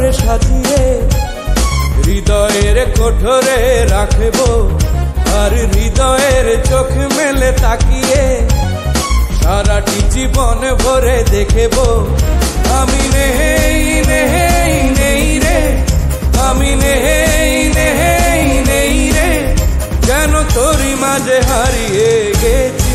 করে সাজিয়ে হৃদয়ের কোঠরে রাখবো, আর হৃদয়ের চোখ মেলে তাকিয়ে সারাটি জীবন ভরে দেখবো। আমি নেই নেই নেই রে, আমি নেই নেই নেই রে, যেন তোরই মাঝে হারিয়ে গেছি।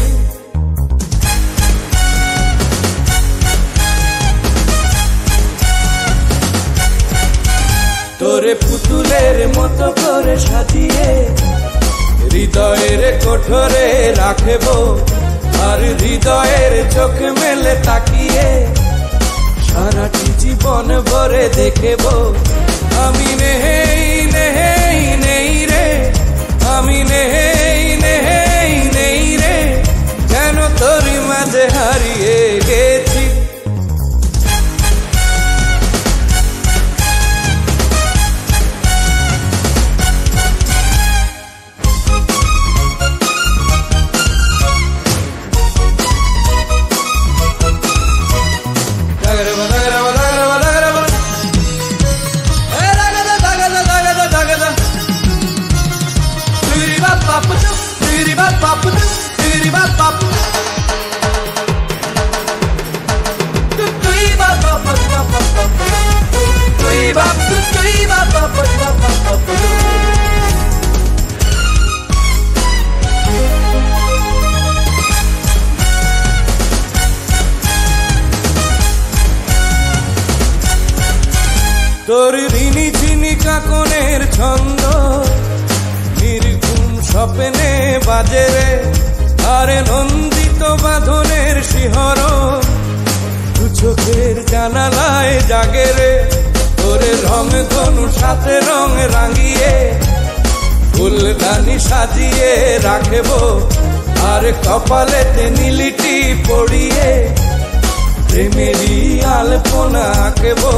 তোরে পুতুলের মতো করে সাজিয়ে হৃদয়ের কোঠরে রাখবো, আর হৃদয়ের চোখ মেলে তাকিয়ে সারাটি জীবন ভরে দেখবো। আমি নেই নেই নেই রে, আমি নেই নেই নেই রে, যেন তোরই মাঝে হারিয়ে গেছি। তোর ঋণী ঝিনি কাকনের ছন্দ নির্ঘুম স্বপ্নে বাজে রে, আরে নন্দিত বাঁধনের শিহরণ দু চোখের জানালায় জাগে রে। তোরে রং ধনু সাথে রং রাঙিয়ে ফুলদানি সাজিয়ে রাখবো, আর কপালেতে নীলিটি পড়িয়ে প্রেমেরই আলপনা আঁকবো।